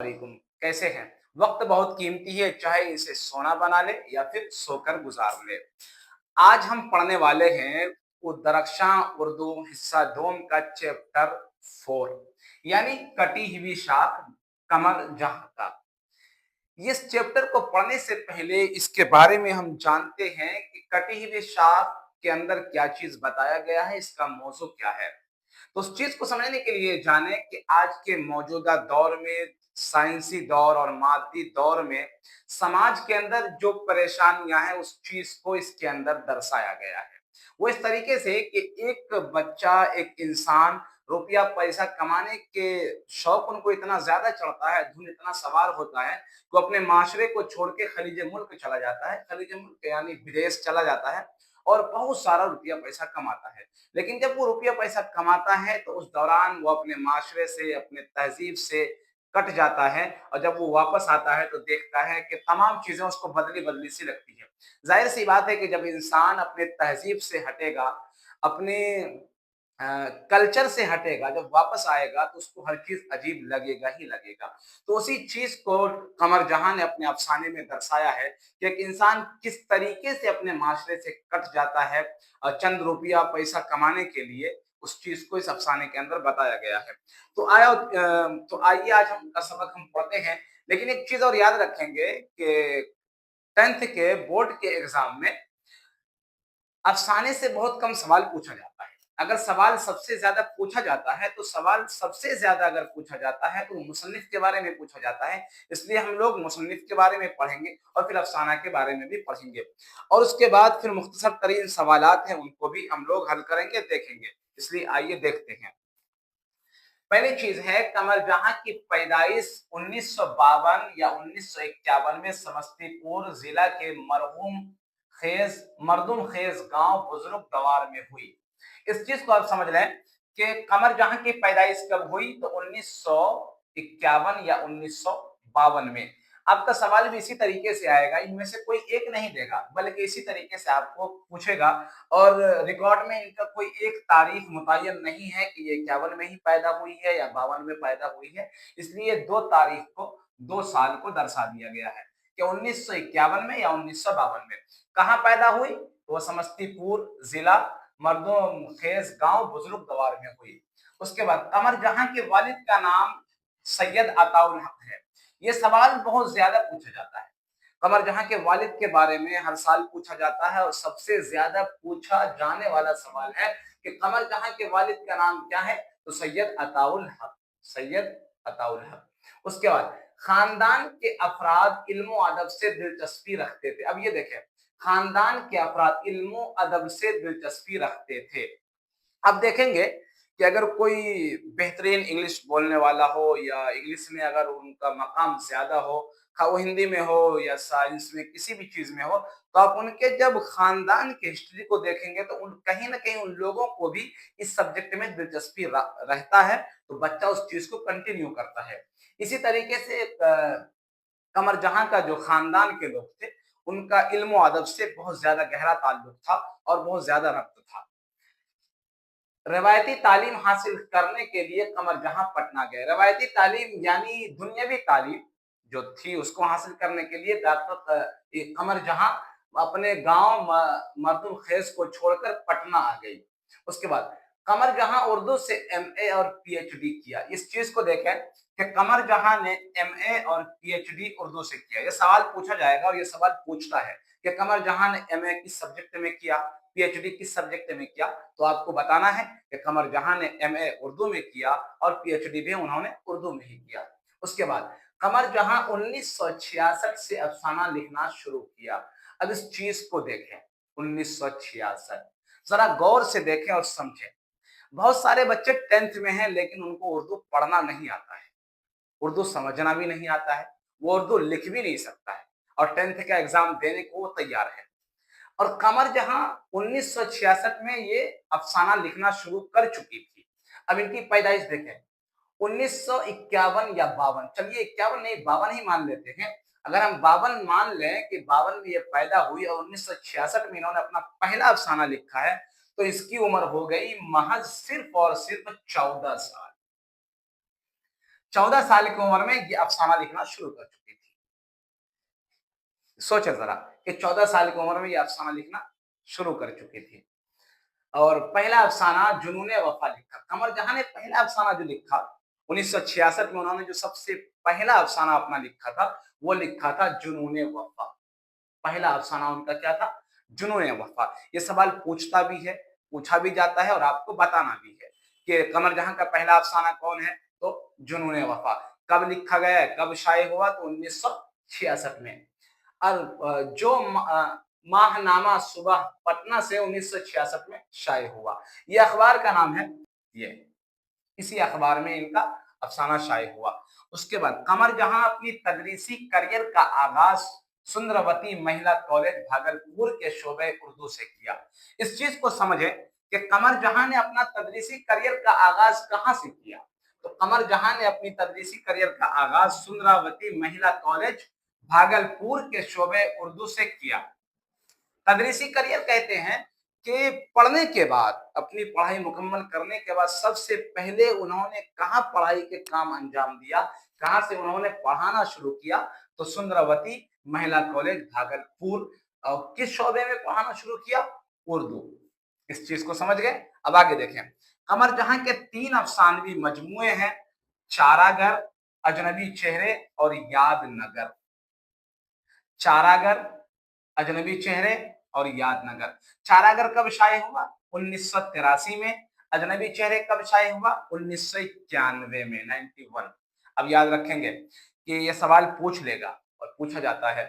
वालेकुम। कैसे हैं? वक्त बहुत कीमती है, चाहे इसे सोना बना ले या फिर सोकर गुजार ले। आज हम पढ़ने वाले हैं उद्दरक्षा उर्दू हिस्सा दोम का चैप्टर 4 यानी कटी हुई शाख कमर जहां का। इस चैप्टर को पढ़ने से पहले इसके बारे में हम जानते हैं कि कटी हुई शाख के अंदर क्या चीज बताया गया है, इसका मौजू क्या है। तो उस चीज को समझने के लिए जाने कि आज के मौजूदा दौर में, साइंसी दौर और मादी दौर में समाज के अंदर जो परेशानियां हैं उस चीज को इसके अंदर दर्शाया गया है। वो इस तरीके से कि एक बच्चा, एक इंसान रुपया पैसा कमाने के शौक उनको इतना ज्यादा चढ़ता है, धुन इतना सवार होता है, वो अपने माशरे को छोड़ के खलीज मुल्क चला जाता है। खलीज मुल्क यानी विदेश चला जाता है और बहुत सारा रुपया पैसा कमाता है। लेकिन जब वो रुपया पैसा कमाता है तो उस दौरान वो अपने माशरे से, अपने तहजीब से कट जाता है और जब वो वापस आता है तो देखता है कि तमाम चीजें उसको बदली बदली सी लगती है। जाहिर सी बात है कि जब इंसान अपने तहजीब से हटेगा, अपने कल्चर से हटेगा, जब वापस आएगा तो उसको हर चीज अजीब लगेगा ही लगेगा। तो उसी चीज को कमर जहां ने अपने अफसाने में दर्शाया है कि एक इंसान किस तरीके से अपने माशरे से कट जाता है चंद रुपया पैसा कमाने के लिए। उस चीज को इस अफसाने के अंदर बताया गया है। तो आइए आज हम का सबक हम पढ़ते हैं। लेकिन एक चीज और याद रखेंगे कि 10th के बोर्ड के एग्जाम में अफसाने से बहुत कम सवाल पूछा जाता है। अगर सवाल सबसे ज्यादा पूछा जाता है तो सवाल सबसे ज्यादा अगर पूछा जाता है तो मुसन्निफ के बारे में पूछा जाता है। इसलिए हम लोग मुसन्निफ के बारे में पढ़ेंगे और फिर अफसाना के बारे में भी पढ़ेंगे और उसके बाद फिर मुख्तसर तरीन सवालात हैं उनको भी हम लोग हल करेंगे, देखेंगे। इसलिए आइए देखते हैं। पहली चीज है, कमर जहां की पैदाइश 1952 या 1951 में समस्तीपुर जिला के मरदुम खेज गांव बुजुर्ग दवार में हुई। इस चीज को आप समझ लें कि कमर जहां की पैदाइश कब हुई, तो 1951 या 1952 में। आपका सवाल भी इसी तरीके से आएगा, इनमें से कोई एक नहीं देगा बल्कि इसी तरीके से आपको पूछेगा। और रिकॉर्ड में इनका कोई एक तारीख मुतय्यन नहीं है कि ये 51 में ही पैदा हुई है या 52 में पैदा हुई है। इसलिए दो तारीख को, 2 साल को दर्शा दिया गया है कि 1951 में या 1952 में। कहाँ पैदा हुई? तो वो समस्तीपुर जिला मर्दों खेस गांव बुजुर्ग दवार में हुई। उसके बाद कमर जहां के वालिद का नाम सैयद अताउल हक है। ये सवाल बहुत ज्यादा पूछा जाता है। कमर जहां के वालिद के बारे में हर साल पूछा जाता है और सबसे ज्यादा पूछा जाने वाला सवाल है कि कमर जहां के वालिद का नाम क्या है, तो सैयद अताउल हक। सैयद अताउल हक। उसके बाद खानदान के अफराद इल्म अदब से दिलचस्पी रखते थे। अब ये देखें, खानदान के अफराद इल्म अदब से दिलचस्पी रखते थे। अब देखेंगे कि अगर कोई बेहतरीन इंग्लिश बोलने वाला हो या इंग्लिश में अगर उनका मकाम ज्यादा हो, वो हिंदी में हो या साइंस में, किसी भी चीज में हो, तो आप उनके जब खानदान की हिस्ट्री को देखेंगे तो उन कहीं ना कहीं उन लोगों को भी इस सब्जेक्ट में दिलचस्पी रहता है, तो बच्चा उस चीज को कंटिन्यू करता है। इसी तरीके से कमर जहां का जो खानदान के लोग थे, उनका इल्म अदब से बहुत ज्यादा गहरा ताल्लुक था और बहुत ज्यादा रब्त था। रवायती तालीम हासिल करने के लिए कमर जहां पटना गए। रवायती तालीम यानी दुनियावी तालीम जो थी उसको हासिल करने के लिए डॉक्टर कमर जहां अपने गांव मर्दुम खेस को छोड़कर पटना आ गई। उसके बाद कमर जहां उर्दू से एमए और पीएचडी किया। इस चीज को देखें कि कमर जहां ने एमए और पीएचडी उर्दू से किया। ये सवाल पूछा जाएगा और ये सवाल पूछता है कि कमर जहां ने एमए किस सब्जेक्ट में किया, पीएचडी किस सब्जेक्ट में किया। तो आपको बताना है कि कमर जहां ने एमए उर्दू में किया और पीएचडी भी उन्होंने उर्दू में ही किया। उसके बाद कमर जहां 1966 से अफसाना लिखना शुरू किया। अब इस चीज को देखें, 1966 जरा गौर से देखें और समझें। बहुत सारे बच्चे 10th में हैं लेकिन उनको उर्दू पढ़ना नहीं आता है, उर्दू समझना भी नहीं आता है, वो उर्दू लिख भी नहीं सकता है और 10th का एग्जाम देने को वो तैयार है। और कमर जहां 1966 में ये अफसाना लिखना शुरू कर चुकी थी। अब इनकी पैदाइश देखें, 1951 या 52, चलिए 51 नहीं 52 ही मान लेते हैं। अगर हम 52 मान लें कि 52 में ये पैदा हुई और 1966 में इन्होंने अपना पहला अफसाना लिखा है, तो इसकी उम्र हो गई महज सिर्फ और सिर्फ 14 साल। 14 साल की उम्र में ये अफसाना लिखना शुरू कर चुकी थी। सोचे जरा कि 14 साल की उम्र में ये अफसाना लिखना शुरू कर चुकी थी। और पहला अफसाना जुनून वफा लिखा। कमर जहां ने पहला अफसाना जो लिखा 1966 में, उन्होंने जो सबसे पहला अफसाना अपना लिखा था वो लिखा था जुनून वफा। पहला अफसाना उनका क्या था? जुनून वफा। ये सवाल पूछा भी जाता है और आपको बताना भी है कि कमर जहां का पहला अफसाना कौन है, तो जुनून वफा। कब लिखा गया है, कब शाये हुआ? तो 1966 में। और जो माहनामा सुबह पटना से 1966 में शाये हुआ। ये अखबार का नाम है। ये इसी अखबार में इनका अफसाना शाये हुआ। उसके बाद कमर जहां अपनी तदरीसी करियर का आगाज सुंदरवती महिला कॉलेज भागलपुर के शोबे उर्दू से किया। इस चीज को समझे कि कमर जहां ने अपना तदरीसी करियर का आगाज कहां से किया। तो कमर जहां ने अपनी तदरीसी करियर का आगाज सुंदरावती महिला कॉलेज भागलपुर के शोबे उर्दू से किया। तदरीसी करियर कहते हैं कि पढ़ने के बाद, अपनी पढ़ाई मुकम्मल करने के बाद सबसे पहले उन्होंने कहाँ पढ़ाई के काम अंजाम दिया, कहाँ से उन्होंने पढ़ाना शुरू किया? तो सुंदरावती महिला कॉलेज भागलपुर। और किस शोबे में पढ़ाना शुरू किया? उर्दू। इस चीज को समझ गए। अब आगे देखें। कमर जहां के 3 अफसानवी मजमुए हैं, चारागर, अजनबी चेहरे और याद नगर। चारागर, अजनबी चेहरे और याद नगर। चारागर कब शाये हुआ? 1983 में। अजनबी चेहरे कब शाये हुआ? 1991 में, 91। अब याद रखेंगे कि ये सवाल पूछ लेगा और पूछा जाता है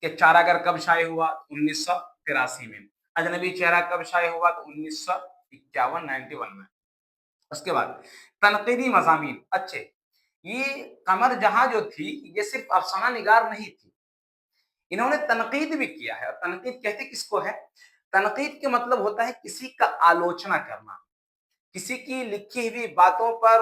कि चारागर कब शाये हुआ? 1983 में। अजनबी चेहरा कब शाये हुआ? तो 1951, 91 में। उसके बाद तनकीदी मज़ामीन। अच्छे, ये कमर जहां जो थी ये सिर्फ अफसाना निगार नहीं थी, इन्होंने तनकीद भी किया है। और तनकीद कहते किसको है? तनकीद के मतलब होता है किसी का आलोचना करना, किसी की लिखी हुई बातों पर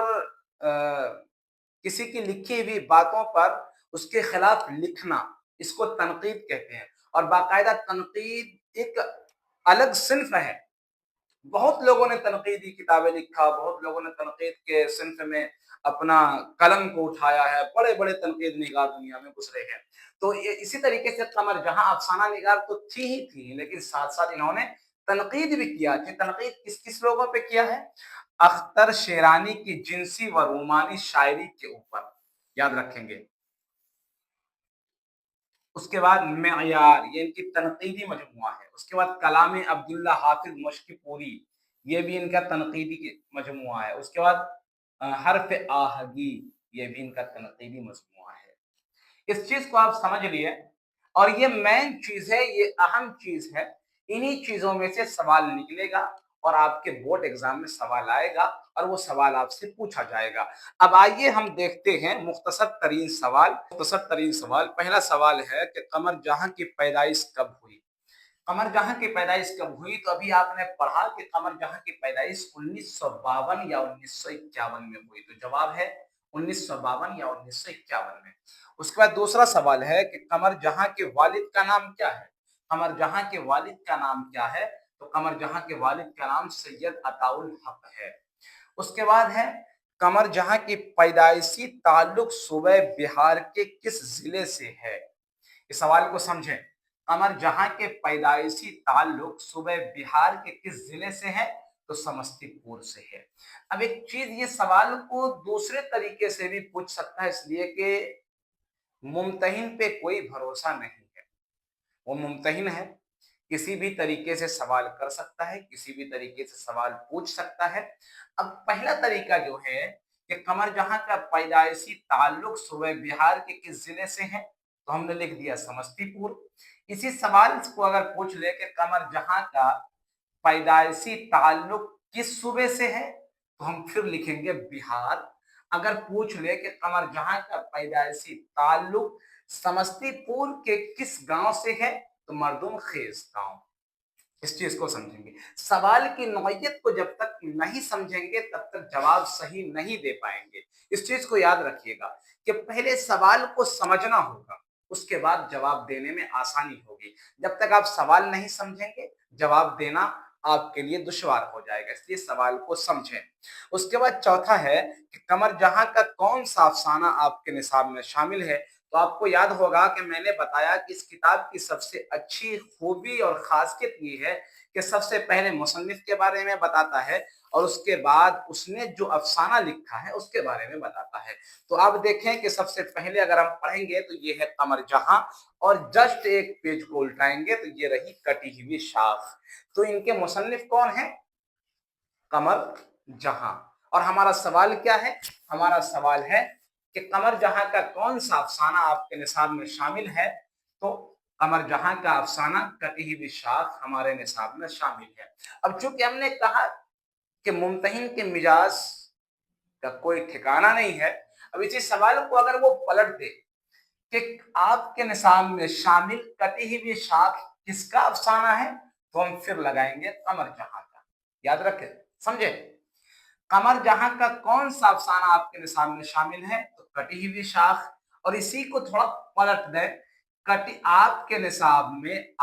किसी की लिखी हुई बातों पर उसके खिलाफ लिखना, इसको तनकीद कहते हैं। और बाकायदा तनकीद एक अलग सिन्फ है। बहुत लोगों ने तनकीदी किताबें लिखा, बहुत लोगों ने तनकीद के सिन्फ में अपना कलम को उठाया है, बड़े बड़े तनकीद निगार दुनिया में गुजरे हैं। तो ये इसी तरीके से कमर जहां अफसाना निगार तो थी ही थी, लेकिन साथ साथ इन्होंने तनकीद भी किया। कि तनकीद किस किस लोगों पे किया है? अख्तर शेरानी की जिनसी व रोमानी शायरी के ऊपर, याद रखेंगे। उसके बाद मेयार, ये इनकी तनकीदी मजमुआ है। उसके बाद कलाम अब्दुल्ला हाफिज मुश्किपूरी, ये भी इनका तनकीदी मजमुआ है। उसके बाद हर्फ आहगी, ये भी इनका तनकीदी मजमुआ है। इस चीज को आप समझ लिए। और ये मेन चीज है, ये अहम चीज है। इन्हीं चीजों में से सवाल निकलेगा और आपके बोर्ड एग्जाम में सवाल आएगा और वो सवाल आपसे पूछा जाएगा। अब आइए हम देखते हैं मुख्तसर तरीन सवाल। पहला सवाल है कि कमर जहां की पैदाइश कब हुई? कमर जहां की पैदाइश कब हुई? तो अभी आपने पढ़ा कि कमर जहां की पैदाइश 1952 या 1951 में हुई। तो जवाब है 1952 या 1951 में। उसके बाद दूसरा सवाल है कि कमर जहां के वालिद का नाम क्या है? कमर जहां के वालिद का नाम क्या है? तो कमर जहां के वालिद का नाम सैयद अताउल हक है। उसके बाद है कमर जहां की पैदाइशी ताल्लुक सूबे बिहार के किस जिले से है? इस सवाल को समझें। कमर जहां के पैदाइशी ताल्लुक सूबे बिहार के किस जिले से है? तो समस्तीपुर से है। अब एक चीज, ये सवाल को दूसरे तरीके से भी पूछ सकता है, इसलिए कि मुमतहिन पे कोई भरोसा नहीं है। वो मुमतहिन है, किसी भी तरीके से सवाल कर सकता है, किसी भी तरीके से सवाल पूछ सकता है। अब पहला तरीका जो है कि कमर जहां का पैदाइशी ताल्लुक सूबे बिहार के किस जिले से है, तो हमने लिख दिया समस्तीपुर। इसी सवाल को अगर पूछ ले कि कमर जहां का पैदाइशी ताल्लुक किस सूबे से है, तो हम फिर लिखेंगे बिहार। अगर पूछ ले कि कमर जहां का पैदाइशी ताल्लुक समस्तीपुर के किस गांव से है, तो मर्दुम खेज गांव। इस चीज को समझेंगे। सवाल की नौइयत को जब तक नहीं समझेंगे तब तक जवाब सही नहीं दे पाएंगे। इस चीज को याद रखिएगा कि पहले सवाल को समझना होगा, उसके बाद जवाब देने में आसानी होगी। जब तक आप सवाल नहीं समझेंगे, जवाब देना آپ کے لیے दुश्वार हो जाएगा, इसलिए सवाल को समझें। उसके बाद चौथा है कि कमर जहां का कौन सा अफसाना आपके निसाब में शामिल है। तो आपको याद होगा कि मैंने बताया कि इस किताब की सबसे अच्छी खूबी और खासियत ये है कि सबसे पहले मुसन्निफ के बारे में बताता है और उसके बाद उसने जो अफसाना लिखा है उसके बारे में बताता है। तो आप देखें कि सबसे पहले अगर हम पढ़ेंगे तो ये है कमर जहां, और जस्ट एक पेज को उल्टाएंगे तो ये रही कटी हुई शाख। तो इनके मुसन्निफ कौन है? कमर जहां। और हमारा सवाल क्या है? हमारा सवाल है कि कमर जहां का कौन सा अफसाना आपके निसाब में शामिल है। तो कमर जहां का अफसाना कटी हुई शाख हमारे निसाब में शामिल है। अब चूंकि हमने कहा कि मुमतहिन के मिजाज का कोई ठिकाना नहीं है, अब इसी सवाल को अगर वो पलट दे कि आपके निसाब में शामिल कटी हुई शाख किसका अफसाना है, तो हम फिर लगाएंगे कमर जहां का। याद रखें, समझे? कमर जहां का कौन सा अफसाना आपके निसाब में शामिल है, तो कटी हुई शाख। और इसी को थोड़ा पलट दें, कटी आपके निसाब में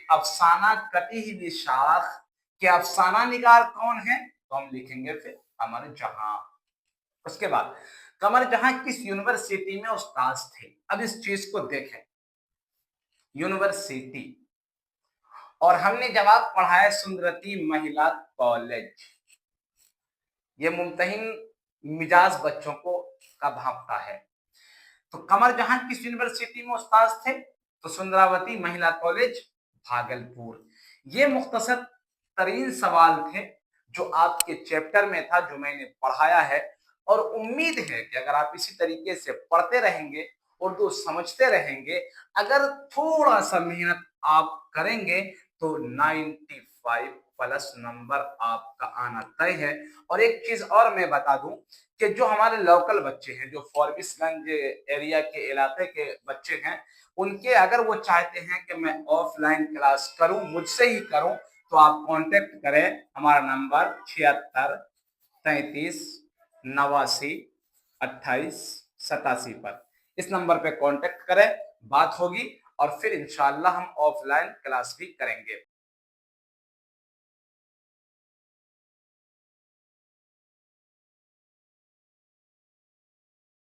अफसाना कटी हुई शाख के अफसाना निगार कौन है, तो हम लिखेंगे फिर कमर जहां। उसके बाद कमर जहां किस यूनिवर्सिटी में उस्ताद थे। अब इस चीज को देखें, यूनिवर्सिटी, और हमने जवाब पढ़ा है सुंदरती महिला कॉलेज। ये मुमतहिन मिजाज बच्चों को का भांपता है। तो कमर जहां किस यूनिवर्सिटी में उस्ताद थे, तो सुंदरावती महिला कॉलेज भागलपुर। ये मुख्तसर तरीन सवाल थे जो आपके चैप्टर में था, जो मैंने पढ़ाया है। और उम्मीद है कि अगर आप इसी तरीके से पढ़ते रहेंगे, उर्दू समझते रहेंगे, अगर थोड़ा सा मेहनत आप करेंगे, तो 95 प्लस नंबर आपका आना तय है। और एक चीज और मैं बता दूं कि जो हमारे लोकल बच्चे हैं, जो फॉरबिसगंज एरिया के इलाके के बच्चे हैं, उनके अगर वो चाहते हैं कि मैं ऑफलाइन क्लास करूं, मुझसे ही करूं, तो आप कांटेक्ट करें हमारा नंबर 76 33 89 28 87 पर। इस नंबर पे कांटेक्ट करें, बात होगी और फिर इंशाल्लाह हम ऑफलाइन क्लास भी करेंगे।